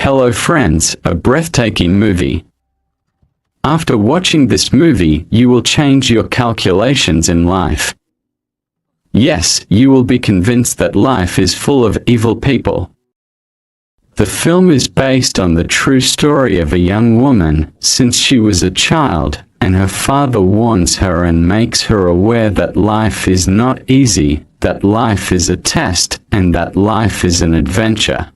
Hello Friends, a breathtaking movie. After watching this movie, you will change your calculations in life. Yes, you will be convinced that life is full of evil people. The film is based on the true story of a young woman, since she was a child, and her father warns her and makes her aware that life is not easy, that life is a test, and that life is an adventure.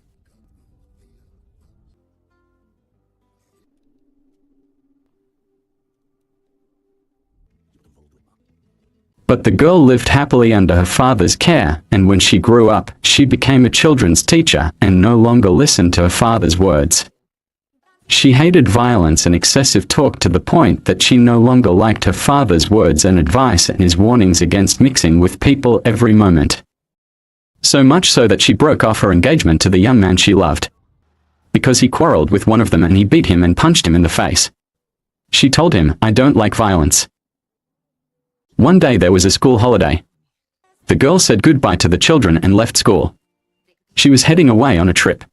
But the girl lived happily under her father's care, and when she grew up, she became a children's teacher and no longer listened to her father's words. She hated violence and excessive talk to the point that she no longer liked her father's words and advice and his warnings against mixing with people every moment. So much so that she broke off her engagement to the young man she loved, because he quarreled with one of them and he beat him and punched him in the face. She told him, "I don't like violence." One day there was a school holiday. The girl said goodbye to the children and left school. She was heading away on a trip.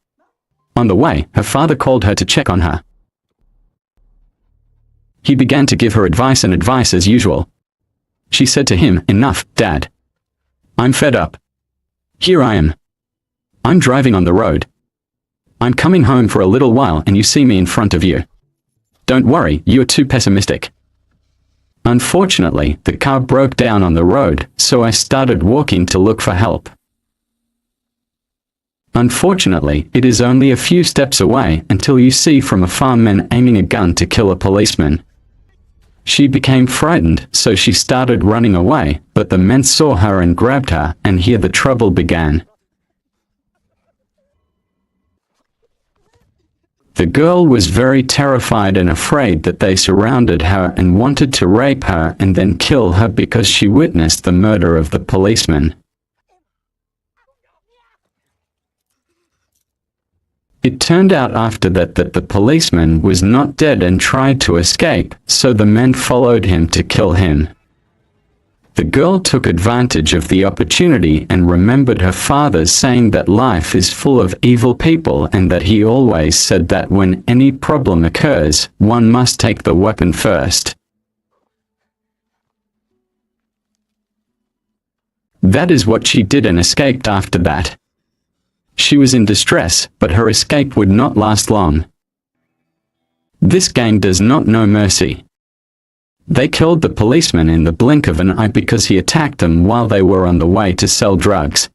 On the way, her father called her to check on her. He began to give her advice as usual. She said to him, "Enough, Dad. I'm fed up. Here I am. I'm driving on the road. I'm coming home for a little while and you see me in front of you. Don't worry, you're too pessimistic." Unfortunately, the car broke down on the road, so I started walking to look for help. Unfortunately, it is only a few steps away until you see from afar men aiming a gun to kill a policeman. She became frightened, so she started running away, but the men saw her and grabbed her, and here the trouble began. The girl was very terrified and afraid that they surrounded her and wanted to rape her and then kill her because she witnessed the murder of the policeman. It turned out after that that the policeman was not dead and tried to escape, so the men followed him to kill him. The girl took advantage of the opportunity and remembered her father saying that life is full of evil people and that he always said that when any problem occurs, one must take the weapon first. That is what she did and escaped after that. She was in distress, but her escape would not last long. This gang does not know mercy. They killed the policeman in the blink of an eye because he attacked them while they were on the way to sell drugs.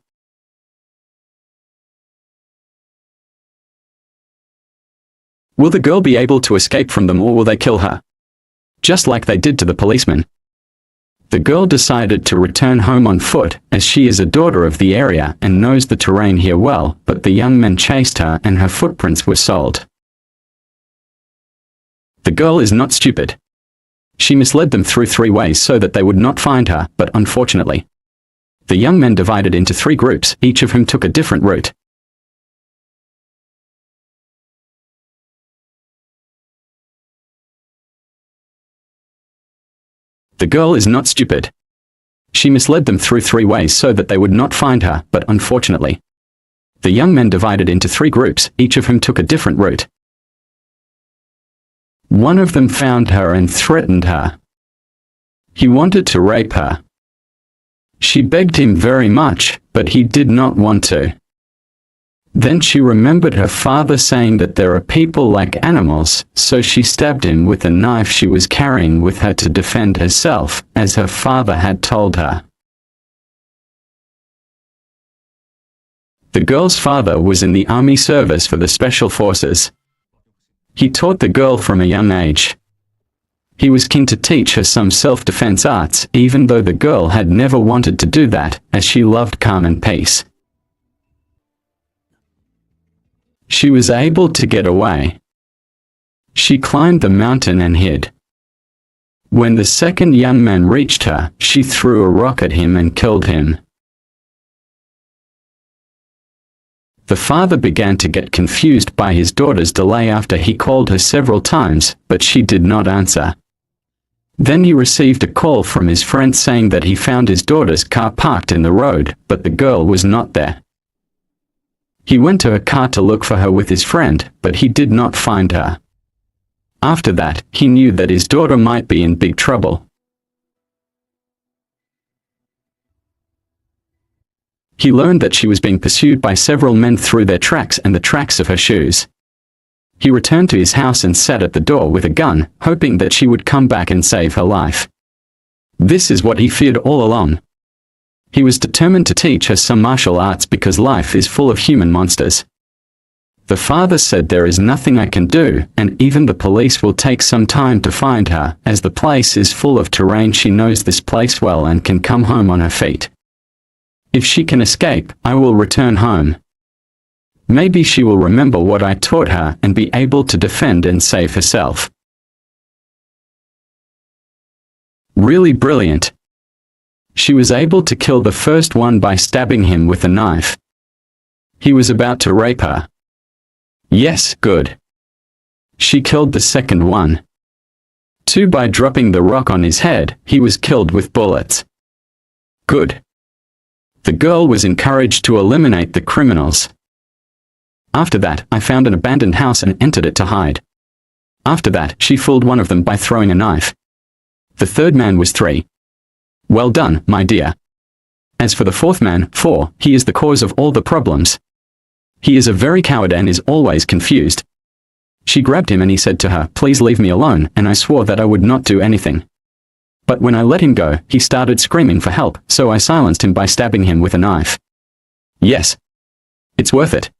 Will the girl be able to escape from them or will they kill her? Just like they did to the policeman. The girl decided to return home on foot, as she is a daughter of the area and knows the terrain here well, but the young men chased her and her footprints were sold. The girl is not stupid. She misled them through 3 ways so that they would not find her, but unfortunately, the young men divided into 3 groups, each of whom took a different route. The girl is not stupid. She misled them through 3 ways so that they would not find her, but unfortunately, the young men divided into 3 groups, each of whom took a different route. One of them found her and threatened her. He wanted to rape her. She begged him very much, but he did not want to. Then she remembered her father saying that there are people like animals, so she stabbed him with a knife she was carrying with her to defend herself, as her father had told her. The girl's father was in the army service for the special forces. He taught the girl from a young age. He was keen to teach her some self-defense arts, even though the girl had never wanted to do that, as she loved calm and peace. She was able to get away. She climbed the mountain and hid. When the second young man reached her, she threw a rock at him and killed him. The father began to get confused by his daughter's delay after he called her several times, but she did not answer. Then he received a call from his friend saying that he found his daughter's car parked in the road, but the girl was not there. He went to her car to look for her with his friend, but he did not find her. After that, he knew that his daughter might be in big trouble. He learned that she was being pursued by several men through their tracks and the tracks of her shoes. He returned to his house and sat at the door with a gun, hoping that she would come back and save her life. This is what he feared all along. He was determined to teach her some martial arts because life is full of human monsters. The father said, "There is nothing I can do, and even the police will take some time to find her, as the place is full of terrain. She knows this place well and can come home on her feet. If she can escape, I will return home. Maybe she will remember what I taught her and be able to defend and save herself." Really brilliant. She was able to kill the first one by stabbing him with a knife. He was about to rape her. Yes, good. She killed the second one. 2 by dropping the rock on his head. He was killed with bullets. Good. The girl was encouraged to eliminate the criminals. After that, I found an abandoned house and entered it to hide. After that, she fooled one of them by throwing a knife. The third man was 3. Well done, my dear. As for the fourth man, 4, he is the cause of all the problems. He is a very coward and is always confused. She grabbed him and he said to her, "Please leave me alone," and I swore that I would not do anything. But when I let him go, he started screaming for help, so I silenced him by stabbing him with a knife. Yes. It's worth it.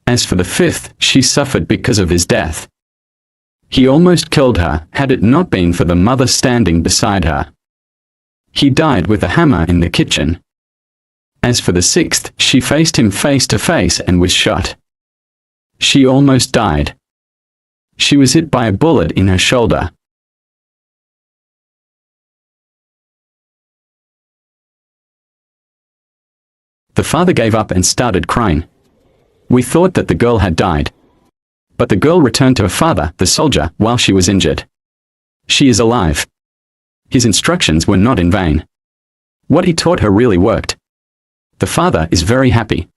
As for the fifth, she suffered because of his death. He almost killed her, had it not been for the mother standing beside her. He died with a hammer in the kitchen. As for the sixth, she faced him face to face and was shot. She almost died. She was hit by a bullet in her shoulder. The father gave up and started crying. We thought that the girl had died. But the girl returned to her father, the soldier, while she was injured. She is alive. His instructions were not in vain. What he taught her really worked. The father is very happy.